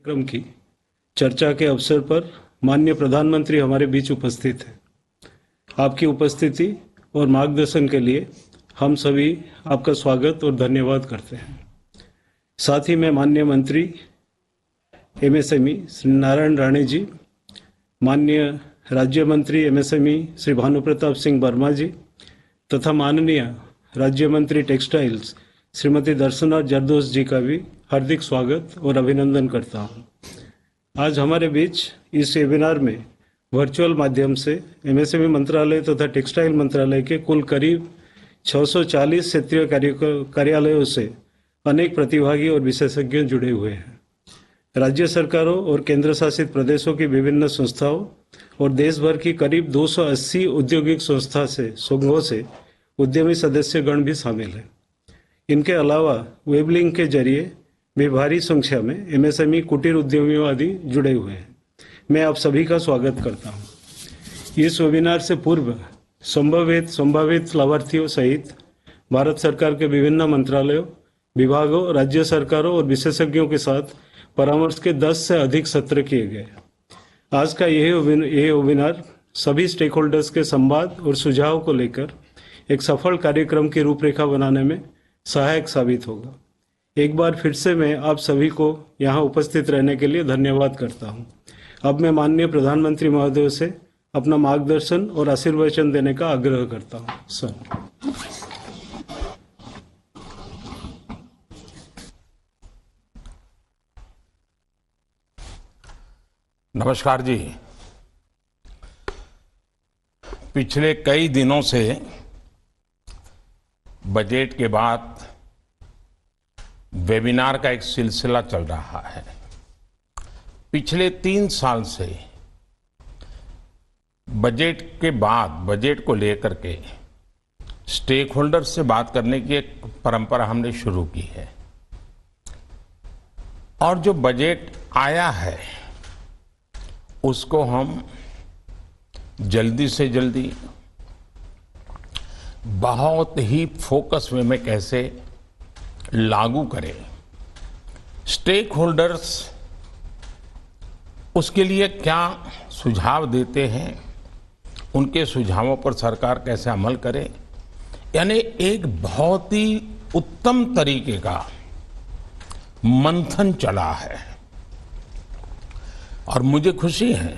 कार्यक्रम की चर्चा के अवसर पर माननीय प्रधानमंत्री हमारे बीच उपस्थित हैं। आपकी उपस्थिति और मार्गदर्शन के लिए हम सभी आपका स्वागत और धन्यवाद करते हैं। साथ ही मैं माननीय मंत्री एमएसएमई श्री नारायण राणे जी, माननीय राज्य मंत्री एमएसएमई श्री भानु प्रताप सिंह वर्मा जी तथा माननीय राज्य मंत्री टेक्सटाइल्स श्रीमती दर्शना जरदोश जी का भी हार्दिक स्वागत और अभिनंदन करता हूं। आज हमारे बीच इस वेबिनार में वर्चुअल माध्यम से एमएसएमई मंत्रालय तथा टेक्सटाइल मंत्रालय के कुल करीब 640 क्षेत्रीय कार्यालयों से अनेक प्रतिभागी और विशेषज्ञ जुड़े हुए हैं। राज्य सरकारों और केंद्र शासित प्रदेशों की विभिन्न संस्थाओं और देश भर की करीब 280 औद्योगिक संघों से उद्यमी सदस्यगण भी शामिल हैं। इनके अलावा वेब लिंक के जरिए भी भारी संख्या में एमएसएमई, कुटीर उद्यमियों आदि जुड़े हुए हैं। मैं आप सभी का स्वागत करता हूं। इस वेबिनार से पूर्व संभावित लाभार्थियों सहित भारत सरकार के विभिन्न मंत्रालयों, विभागों, राज्य सरकारों और विशेषज्ञों के साथ परामर्श के 10 से अधिक सत्र किए गए। आज का यह वेबिनार सभी स्टेक होल्डर्स के संवाद और सुझाव को लेकर एक सफल कार्यक्रम की रूपरेखा बनाने में सहायक साबित होगा। एक बार फिर से मैं आप सभी को यहाँ उपस्थित रहने के लिए धन्यवाद करता हूँ। अब मैं माननीय प्रधानमंत्री महोदय से अपना मार्गदर्शन और आशीर्वचन देने का आग्रह करता हूँ। सर। नमस्कार जी। पिछले कई दिनों से बजट के बाद वेबिनार का एक सिलसिला चल रहा है। पिछले 3 साल से बजट के बाद बजट को लेकर के स्टेक होल्डर से बात करने की एक परंपरा हमने शुरू की है और जो बजट आया है उसको हम जल्दी से जल्दी बहुत ही फोकस वे में कैसे लागू करें, स्टेक होल्डर्स उसके लिए क्या सुझाव देते हैं, उनके सुझावों पर सरकार कैसे अमल करे, यानी एक बहुत ही उत्तम तरीके का मंथन चला है। और मुझे खुशी है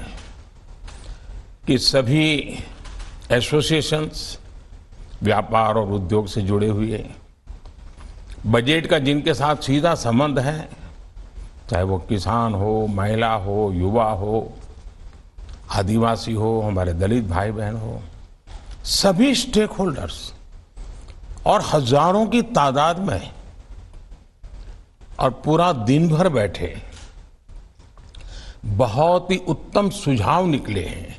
कि सभी एसोसिएशंस, व्यापार और उद्योग से जुड़े हुए बजट का जिनके साथ सीधा संबंध है, चाहे वो किसान हो, महिला हो, युवा हो, आदिवासी हो, हमारे दलित भाई बहन हो, सभी स्टेक होल्डर्स और हजारों की तादाद में और पूरा दिन भर बैठे बहुत ही उत्तम सुझाव निकले हैं।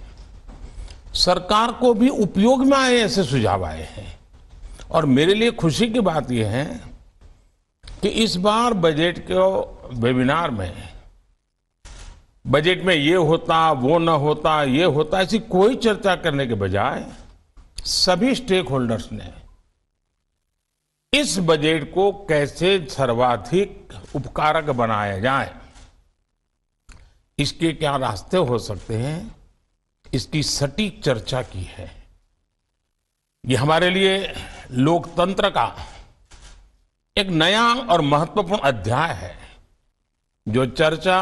सरकार को भी उपयोग में आए ऐसे सुझाव आए हैं और मेरे लिए खुशी की बात यह है कि इस बार बजट के वेबिनार में बजट में ये होता, वो न होता, ये होता, ऐसी कोई चर्चा करने के बजाय सभी स्टेक होल्डर्स ने इस बजट को कैसे सर्वाधिक उपकारक बनाया जाए, इसके क्या रास्ते हो सकते हैं, इसकी सटीक चर्चा की है। ये हमारे लिए लोकतंत्र का एक नया और महत्वपूर्ण अध्याय है। जो चर्चा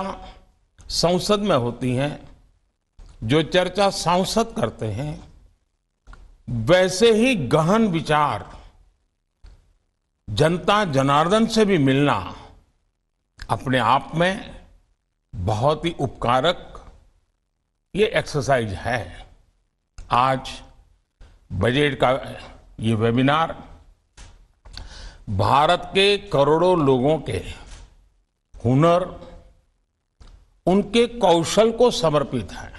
संसद में होती है, जो चर्चा सांसद करते हैं, वैसे ही गहन विचार जनता जनार्दन से भी मिलना अपने आप में बहुत ही उपकारक ये एक्सरसाइज है। आज बजट का ये वेबिनार भारत के करोड़ों लोगों के हुनर, उनके कौशल को समर्पित है।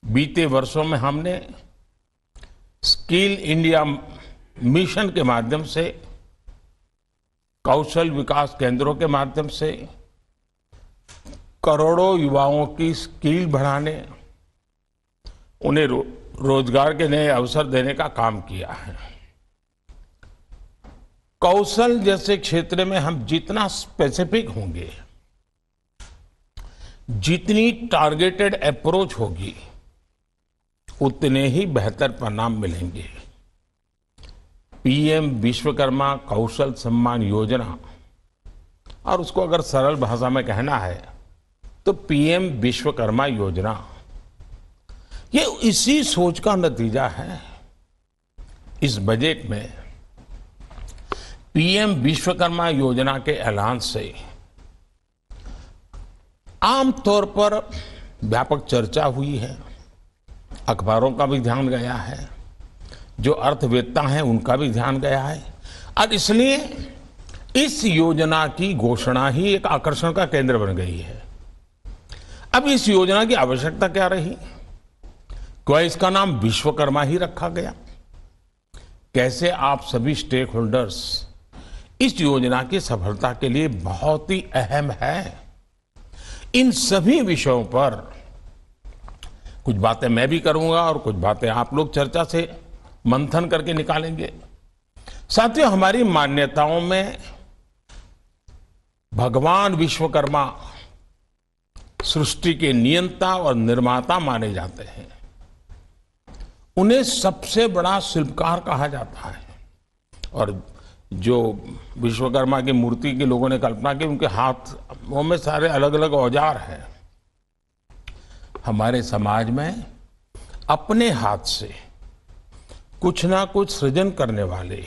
बीते वर्षों में हमने स्किल इंडिया मिशन के माध्यम से, कौशल विकास केंद्रों के माध्यम से करोड़ों युवाओं की स्किल बढ़ाने, उन्हें रोजगार के नए अवसर देने का काम किया है। कौशल जैसे क्षेत्र में हम जितना स्पेसिफिक होंगे, जितनी टारगेटेड अप्रोच होगी उतने ही बेहतर परिणाम मिलेंगे। पीएम विश्वकर्मा कौशल सम्मान योजना, और उसको अगर सरल भाषा में कहना है तो पीएम विश्वकर्मा योजना, ये इसी सोच का नतीजा है। इस बजट में पीएम विश्वकर्मा योजना के ऐलान से आमतौर पर व्यापक चर्चा हुई है, अखबारों का भी ध्यान गया है, जो अर्थवेत्ता हैं उनका भी ध्यान गया है, और इसलिए इस योजना की घोषणा ही एक आकर्षण का केंद्र बन गई है। अब इस योजना की आवश्यकता क्या रही? क्यों इसका नाम विश्वकर्मा ही रखा गया? कैसे आप सभी स्टेक होल्डर्स इस योजना की सफलता के लिए बहुत ही अहम है। इन सभी विषयों पर कुछ बातें मैं भी करूंगा और कुछ बातें आप लोग चर्चा से मंथन करके निकालेंगे। साथियों, हमारी मान्यताओं में भगवान विश्वकर्मा सृष्टि के नियंता और निर्माता माने जाते हैं। उन्हें सबसे बड़ा शिल्पकार कहा जाता है, और जो विश्वकर्मा की मूर्ति के लोगों ने कल्पना की, उनके हाथों में सारे अलग अलग औजार हैं। हमारे समाज में अपने हाथ से कुछ ना कुछ सृजन करने वाले,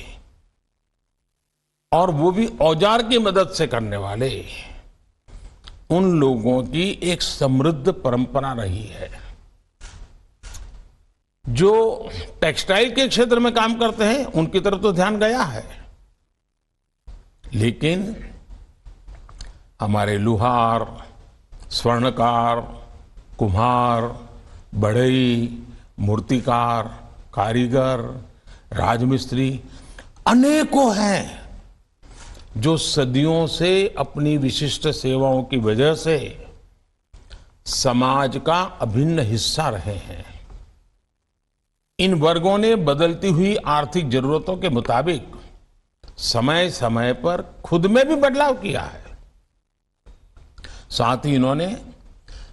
और वो भी औजार की मदद से करने वाले, उन लोगों की एक समृद्ध परंपरा रही है। जो टेक्सटाइल के क्षेत्र में काम करते हैं उनकी तरफ तो ध्यान गया है, लेकिन हमारे लुहार, स्वर्णकार, कुम्हार, बढ़ई, मूर्तिकार, कारीगर, राजमिस्त्री अनेकों हैं जो सदियों से अपनी विशिष्ट सेवाओं की वजह से समाज का अभिन्न हिस्सा रहे हैं। इन वर्गों ने बदलती हुई आर्थिक जरूरतों के मुताबिक समय समय पर खुद में भी बदलाव किया है। साथ ही इन्होंने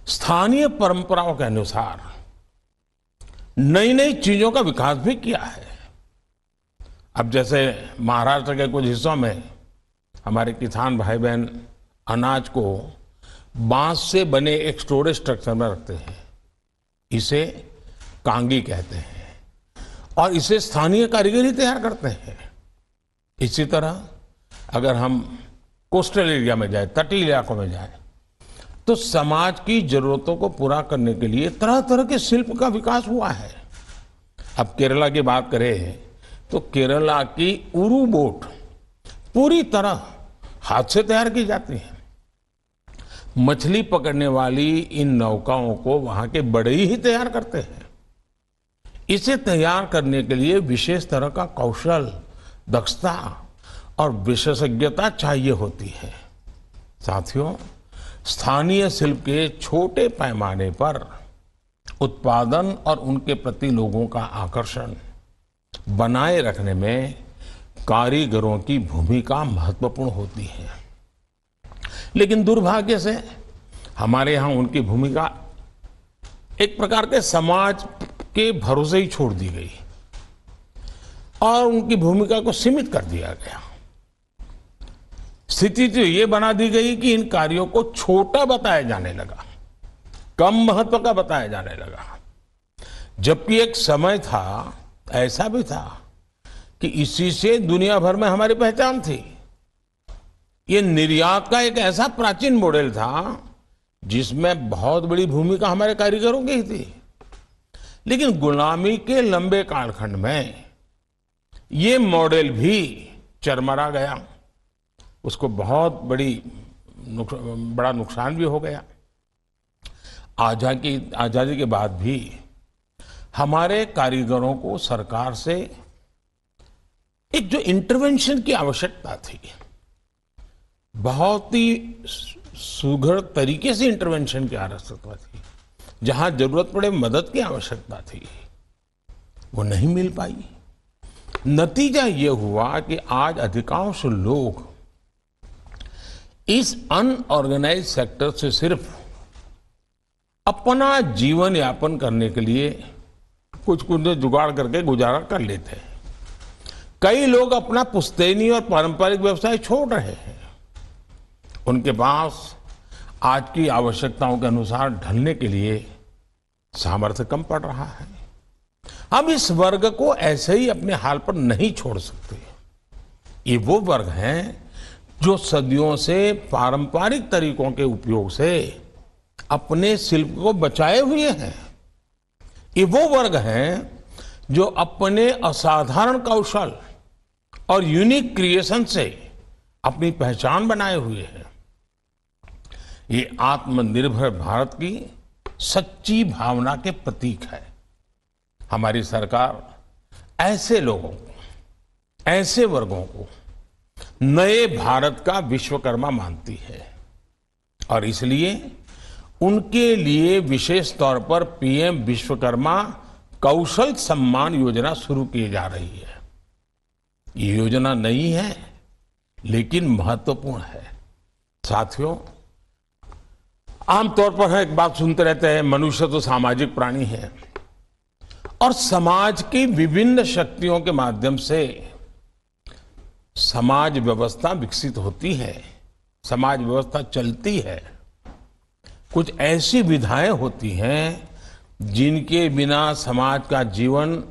स्थानीय परंपराओं के अनुसार नई नई चीजों का विकास भी किया है। अब जैसे महाराष्ट्र के कुछ हिस्सों में हमारे किसान भाई बहन अनाज को बांस से बने एक स्टोरेज स्ट्रक्चर में रखते हैं, इसे कांगी कहते हैं, और इसे स्थानीय कारीगर ही तैयार करते हैं। इसी तरह अगर हम कोस्टल एरिया में जाए, तटीय इलाकों में जाए, तो समाज की जरूरतों को पूरा करने के लिए तरह तरह के शिल्प का विकास हुआ है। अब केरला की बात करें तो केरला की उरू बोट पूरी तरह हाथ से तैयार की जाती है। मछली पकड़ने वाली इन नौकाओं को वहां के बढ़ई ही तैयार करते हैं। इसे तैयार करने के लिए विशेष तरह का कौशल, दक्षता और विशेषज्ञता चाहिए होती है। साथियों, स्थानीय शिल्प के छोटे पैमाने पर उत्पादन और उनके प्रति लोगों का आकर्षण बनाए रखने में कारीगरों की भूमिका महत्वपूर्ण होती है। लेकिन दुर्भाग्य से हमारे यहां उनकी भूमिका एक प्रकार के समाज के भरोसे ही छोड़ दी गई और उनकी भूमिका को सीमित कर दिया गया। स्थिति तो ये बना दी गई कि इन कार्यों को छोटा बताया जाने लगा, कम महत्व का बताया जाने लगा। जबकि एक समय था, ऐसा भी था कि इसी से दुनिया भर में हमारी पहचान थी। ये निर्यात का एक ऐसा प्राचीन मॉडल था जिसमें बहुत बड़ी भूमिका हमारे कारीगरों की थी। लेकिन गुलामी के लंबे कालखंड में ये मॉडल भी चरमरा गया, उसको बहुत बड़ा नुकसान भी हो गया। आजादी के बाद भी हमारे कारीगरों को सरकार से एक जो इंटरवेंशन की आवश्यकता थी, बहुत ही सुघड़ तरीके से इंटरवेंशन की आवश्यकता थी, जहां जरूरत पड़े मदद की आवश्यकता थी, वो नहीं मिल पाई। नतीजा ये हुआ कि आज अधिकांश लोग इस अनऑर्गेनाइज सेक्टर से सिर्फ अपना जीवन यापन करने के लिए कुछ कुछ जुगाड़ करके गुजारा कर लेते हैं। कई लोग अपना पुश्तैनी और पारंपरिक व्यवसाय छोड़ रहे हैं। उनके पास आज की आवश्यकताओं के अनुसार ढलने के लिए सामर्थ्य कम पड़ रहा है। हम इस वर्ग को ऐसे ही अपने हाल पर नहीं छोड़ सकते। ये वो वर्ग हैं जो सदियों से पारंपरिक तरीकों के उपयोग से अपने शिल्प को बचाए हुए हैं। ये वो वर्ग हैं जो अपने असाधारण कौशल और यूनिक क्रिएशन से अपनी पहचान बनाए हुए हैं। ये आत्मनिर्भर भारत की सच्ची भावना के प्रतीक है। हमारी सरकार ऐसे लोगों को, ऐसे वर्गों को नए भारत का विश्वकर्मा मानती है और इसलिए उनके लिए विशेष तौर पर पीएम विश्वकर्मा कौशल सम्मान योजना शुरू की जा रही है। ये योजना नई है लेकिन महत्वपूर्ण है। साथियों, आमतौर पर हम एक बात सुनते रहते हैं, मनुष्य तो सामाजिक प्राणी है और समाज की विभिन्न शक्तियों के माध्यम से समाज व्यवस्था विकसित होती है, समाज व्यवस्था चलती है। कुछ ऐसी विधाएं होती हैं जिनके बिना समाज का जीवन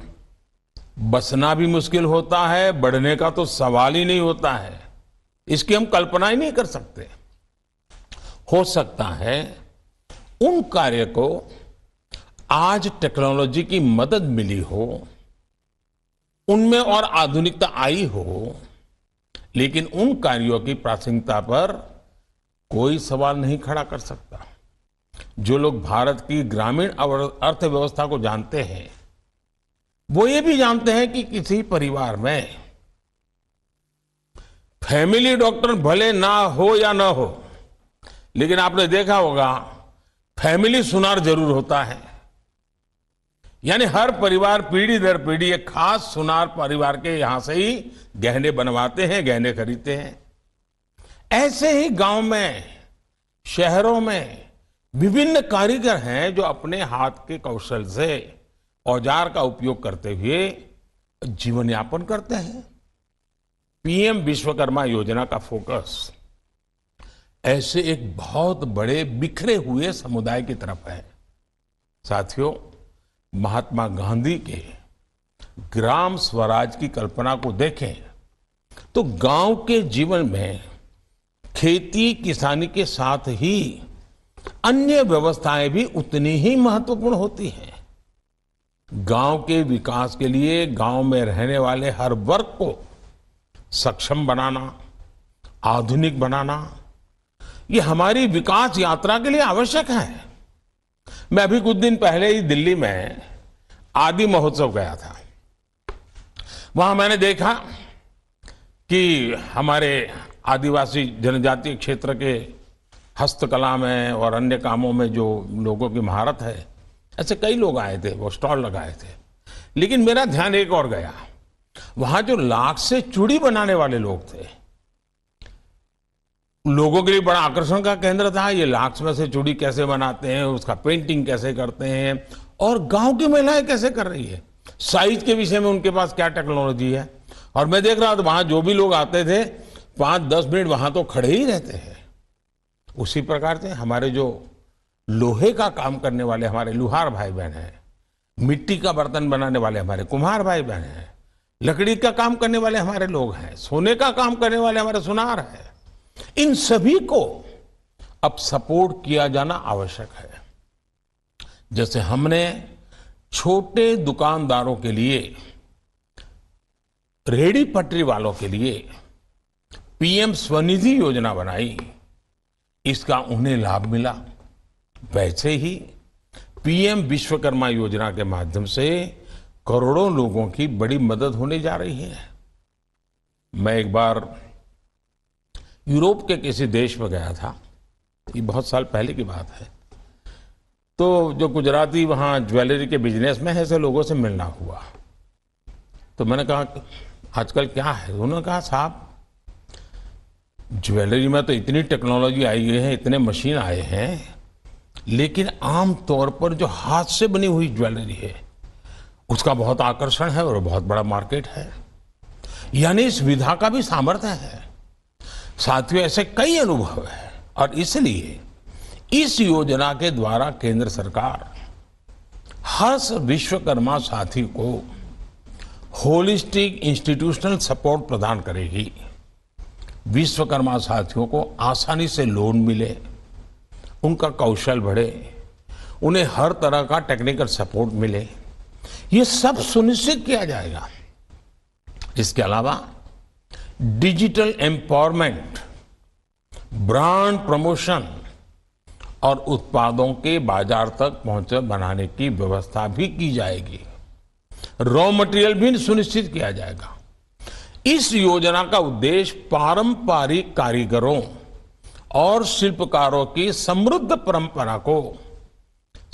बसना भी मुश्किल होता है, बढ़ने का तो सवाल ही नहीं होता है। इसकी हम कल्पना ही नहीं कर सकते। हो सकता है उन कार्य को आज टेक्नोलॉजी की मदद मिली हो, उनमें और आधुनिकता आई हो, लेकिन उन कार्यों की प्रासंगिकता पर कोई सवाल नहीं खड़ा कर सकता। जो लोग भारत की ग्रामीण अर्थव्यवस्था को जानते हैं वो ये भी जानते हैं कि किसी परिवार में फैमिली डॉक्टर भले ना हो या ना हो, लेकिन आपने देखा होगा फैमिली सुनार जरूर होता है। यानी हर परिवार पीढ़ी दर पीढ़ी एक खास सुनार परिवार के यहां से ही गहने बनवाते हैं, गहने खरीदते हैं। ऐसे ही गांव में, शहरों में विभिन्न कारीगर हैं जो अपने हाथ के कौशल से औजार का उपयोग करते हुए जीवन यापन करते हैं। पीएम विश्वकर्मा योजना का फोकस ऐसे एक बहुत बड़े बिखरे हुए समुदाय की तरफ है। साथियों, महात्मा गांधी के ग्राम स्वराज की कल्पना को देखें तो गांव के जीवन में खेती किसानी के साथ ही अन्य व्यवस्थाएं भी उतनी ही महत्वपूर्ण होती हैं। गांव के विकास के लिए गांव में रहने वाले हर वर्ग को सक्षम बनाना, आधुनिक बनाना, ये हमारी विकास यात्रा के लिए आवश्यक है। मैं अभी कुछ दिन पहले ही दिल्ली में आदि महोत्सव गया था। वहां मैंने देखा कि हमारे आदिवासी जनजातीय क्षेत्र के हस्तकला में और अन्य कामों में जो लोगों की महारत है, ऐसे कई लोग आए थे, वो स्टॉल लगाए थे। लेकिन मेरा ध्यान एक और गया, वहां जो लाख से चूड़ी बनाने वाले लोग थे, लोगों के लिए बड़ा आकर्षण का केंद्र था। ये लाख में से चूड़ी कैसे बनाते हैं, उसका पेंटिंग कैसे करते हैं और गांव की महिलाएं कैसे कर रही है, साइज के विषय में उनके पास क्या टेक्नोलॉजी है। और मैं देख रहा था वहां जो भी लोग आते थे 5-10 मिनट वहां तो खड़े ही रहते हैं। उसी प्रकार से हमारे जो लोहे का काम करने वाले हमारे लुहार भाई बहन हैं, मिट्टी का बर्तन बनाने वाले हमारे कुम्हार भाई बहन हैं, लकड़ी का काम करने वाले हमारे लोग हैं, सोने का काम करने वाले हमारे सुनार हैं, इन सभी को अब सपोर्ट किया जाना आवश्यक है। जैसे हमने छोटे दुकानदारों के लिए, रेहड़ी पटरी वालों के लिए पीएम स्वनिधि योजना बनाई, इसका उन्हें लाभ मिला, वैसे ही पीएम विश्वकर्मा योजना के माध्यम से करोड़ों लोगों की बड़ी मदद होने जा रही है। मैं एक बार यूरोप के किसी देश में गया था, ये बहुत साल पहले की बात है। तो जो गुजराती वहाँ ज्वेलरी के बिजनेस में है, ऐसे लोगों से मिलना हुआ। तो मैंने कहा आजकल क्या है? उन्होंने कहा साहब ज्वेलरी में तो इतनी टेक्नोलॉजी आई है, इतने मशीन आए हैं, लेकिन आम तौर पर जो हाथ से बनी हुई ज्वेलरी है उसका बहुत आकर्षण है और बहुत बड़ा मार्केट है। यानी इस विधा का भी सामर्थ्य है। साथियों, ऐसे कई अनुभव है और इसलिए इस योजना के द्वारा केंद्र सरकार हर विश्वकर्मा साथी को होलिस्टिक इंस्टीट्यूशनल सपोर्ट प्रदान करेगी। विश्वकर्मा साथियों को आसानी से लोन मिले, उनका कौशल बढ़े, उन्हें हर तरह का टेक्निकल सपोर्ट मिले, ये सब सुनिश्चित किया जाएगा। इसके अलावा डिजिटल एम्पावरमेंट, ब्रांड प्रमोशन और उत्पादों के बाजार तक पहुंच बनाने की व्यवस्था भी की जाएगी। रॉ मटेरियल भी सुनिश्चित किया जाएगा। इस योजना का उद्देश्य पारंपरिक कारीगरों और शिल्पकारों की समृद्ध परंपरा को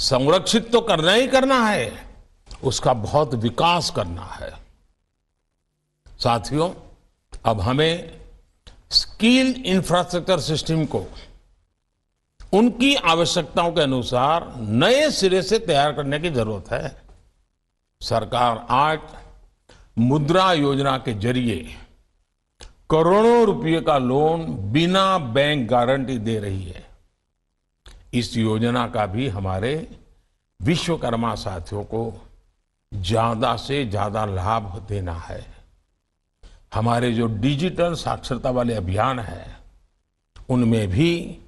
संरक्षित तो करना ही करना है, उसका बहुत विकास करना है। साथियों, अब हमें स्किल इंफ्रास्ट्रक्चर सिस्टम को उनकी आवश्यकताओं के अनुसार नए सिरे से तैयार करने की जरूरत है। सरकार आज मुद्रा योजना के जरिए करोड़ों रुपए का लोन बिना बैंक गारंटी दे रही है। इस योजना का भी हमारे विश्वकर्मा साथियों को ज्यादा से ज्यादा लाभ देना है। हमारे जो डिजिटल साक्षरता वाले अभियान है उनमें भी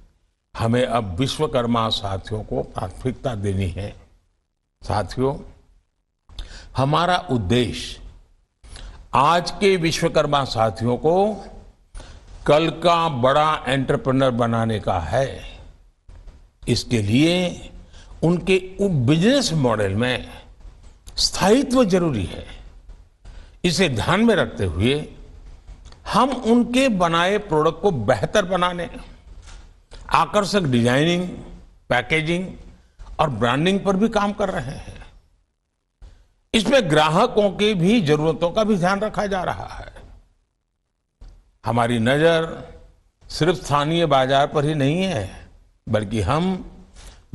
हमें अब विश्वकर्मा साथियों को प्राथमिकता देनी है। साथियों, हमारा उद्देश्य आज के विश्वकर्मा साथियों को कल का बड़ा एंटरप्रेन्योर बनाने का है। इसके लिए उनके बिजनेस मॉडल में स्थायित्व जरूरी है। इसे ध्यान में रखते हुए हम उनके बनाए प्रोडक्ट को बेहतर बनाने, आकर्षक डिजाइनिंग, पैकेजिंग और ब्रांडिंग पर भी काम कर रहे हैं। इसमें ग्राहकों की भी जरूरतों का भी ध्यान रखा जा रहा है। हमारी नजर सिर्फ स्थानीय बाजार पर ही नहीं है, बल्कि हम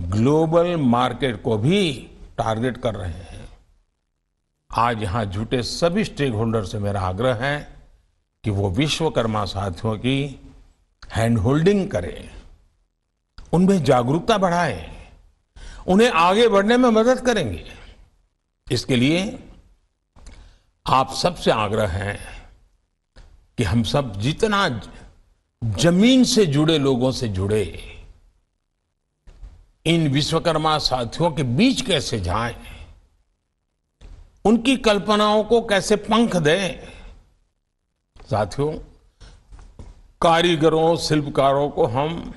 ग्लोबल मार्केट को भी टारगेट कर रहे हैं। आज यहां जुटे सभी स्टेक होल्डर से मेरा आग्रह है कि वो विश्वकर्मा साथियों की हैंड होल्डिंग करें, उनमें जागरूकता बढ़ाएं, उन्हें आगे बढ़ने में मदद करेंगे। इसके लिए आप सबसे आग्रह है कि हम सब जितना जमीन से जुड़े लोगों से जुड़े, इन विश्वकर्मा साथियों के बीच कैसे जाएं, उनकी कल्पनाओं को कैसे पंख दें। साथियों, कारीगरों, शिल्पकारों को हम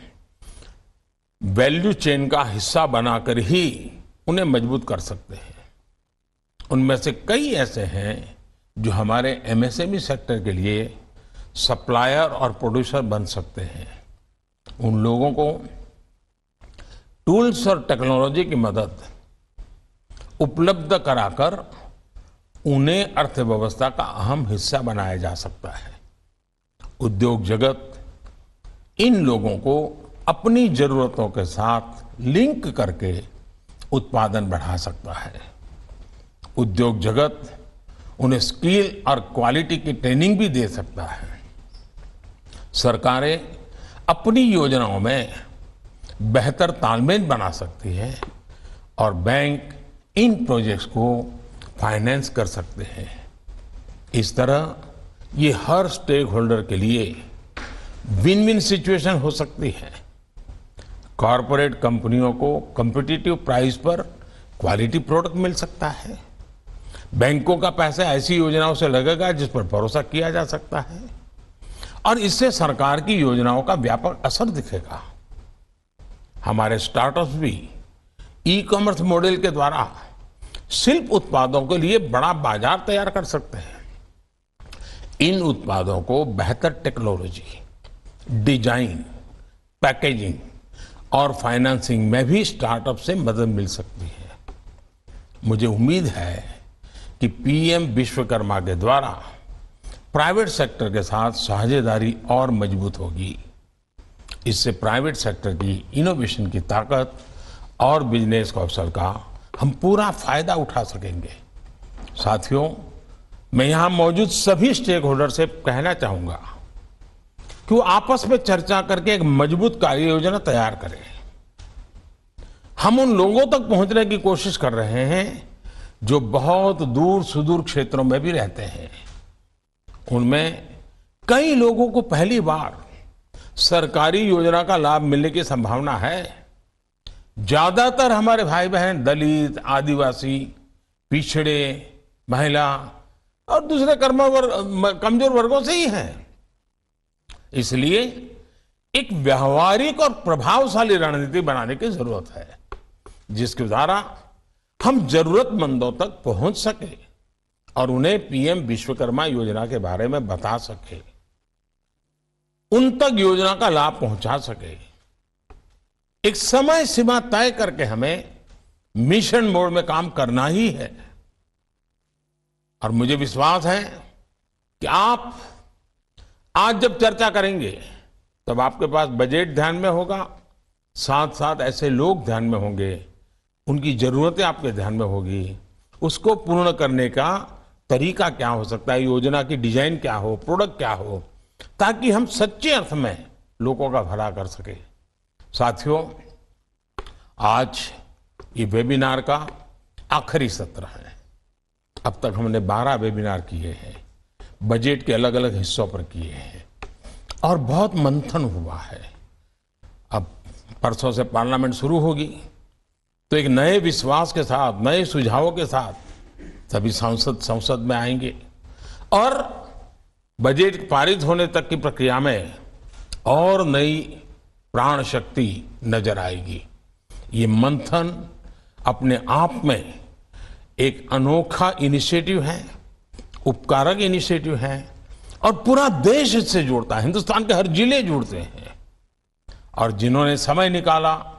वैल्यू चेन का हिस्सा बनाकर ही उन्हें मजबूत कर सकते हैं। उनमें से कई ऐसे हैं जो हमारे एमएसएमई सेक्टर के लिए सप्लायर और प्रोड्यूसर बन सकते हैं। उन लोगों को टूल्स और टेक्नोलॉजी की मदद उपलब्ध कराकर उन्हें अर्थव्यवस्था का अहम हिस्सा बनाया जा सकता है। उद्योग जगत इन लोगों को अपनी जरूरतों के साथ लिंक करके उत्पादन बढ़ा सकता है। उद्योग जगत उन्हें स्किल और क्वालिटी की ट्रेनिंग भी दे सकता है। सरकारें अपनी योजनाओं में बेहतर तालमेल बना सकती है और बैंक इन प्रोजेक्ट्स को फाइनेंस कर सकते हैं। इस तरह ये हर स्टेक होल्डर के लिए विन विन सिचुएशन हो सकती है। कॉरपोरेट कंपनियों को कॉम्पिटिटिव प्राइस पर क्वालिटी प्रोडक्ट मिल सकता है। बैंकों का पैसा ऐसी योजनाओं से लगेगा जिस पर भरोसा किया जा सकता है और इससे सरकार की योजनाओं का व्यापक असर दिखेगा। हमारे स्टार्टअप्स भी ई कॉमर्स मॉडल के द्वारा शिल्प उत्पादों के लिए बड़ा बाजार तैयार कर सकते हैं। इन उत्पादों को बेहतर टेक्नोलॉजी, डिजाइन, पैकेजिंग और फाइनेंसिंग में भी स्टार्टअप से मदद मिल सकती है। मुझे उम्मीद है कि पीएम विश्वकर्मा के द्वारा प्राइवेट सेक्टर के साथ साझेदारी और मजबूत होगी। इससे प्राइवेट सेक्टर की इनोवेशन की ताकत और बिजनेस के अवसर का हम पूरा फायदा उठा सकेंगे। साथियों, मैं यहां मौजूद सभी स्टेक होल्डर से कहना चाहूंगा कि वो आपस में चर्चा करके एक मजबूत कार्य योजना तैयार करें। हम उन लोगों तक पहुंचने की कोशिश कर रहे हैं जो बहुत दूर सुदूर क्षेत्रों में भी रहते हैं। उनमें कई लोगों को पहली बार सरकारी योजना का लाभ मिलने की संभावना है। ज्यादातर हमारे भाई बहन दलित, आदिवासी, पिछड़े, महिला और दूसरे कमजोर वर्गों से ही हैं। इसलिए एक व्यवहारिक और प्रभावशाली रणनीति बनाने की जरूरत है, जिसके द्वारा हम जरूरतमंदों तक पहुंच सके और उन्हें पीएम विश्वकर्मा योजना के बारे में बता सके, उन तक योजना का लाभ पहुंचा सके। एक समय सीमा तय करके हमें मिशन मोड में काम करना ही है। और मुझे विश्वास है कि आप आज जब चर्चा करेंगे तब आपके पास बजट ध्यान में होगा, साथ साथ ऐसे लोग ध्यान में होंगे, उनकी जरूरतें आपके ध्यान में होगी, उसको पूर्ण करने का तरीका क्या हो सकता है, योजना की डिजाइन क्या हो, प्रोडक्ट क्या हो, ताकि हम सच्चे अर्थ में लोगों का भला कर सके। साथियों, आज ये वेबिनार का आखिरी सत्र है। अब तक हमने 12 वेबिनार किए हैं, बजट के अलग अलग हिस्सों पर किए हैं और बहुत मंथन हुआ है। अब परसों से पार्लियामेंट शुरू होगी तो एक नए विश्वास के साथ, नए सुझावों के साथ सभी सांसद संसद में आएंगे और बजट पारित होने तक की प्रक्रिया में और नई प्राण शक्ति नजर आएगी। ये मंथन अपने आप में एक अनोखा इनिशिएटिव है, उपकारक इनिशिएटिव है और पूरा देश इससे जुड़ता है। हिंदुस्तान के हर जिले जुड़ते हैं और जिन्होंने समय निकाला,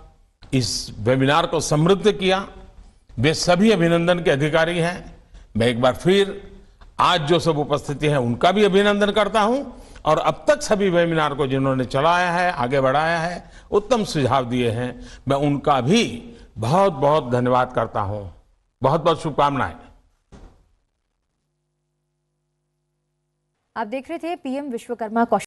इस वेबिनार को समृद्ध किया, वे सभी अभिनंदन के अधिकारी हैं। मैं एक बार फिर आज जो सब उपस्थिति है उनका भी अभिनंदन करता हूं और अब तक सभी वेबिनार को जिन्होंने चलाया है, आगे बढ़ाया है, उत्तम सुझाव दिए हैं, मैं उनका भी बहुत बहुत धन्यवाद करता हूं। बहुत बहुत शुभकामनाएं। आप देख रहे थे पीएम विश्वकर्मा कौशल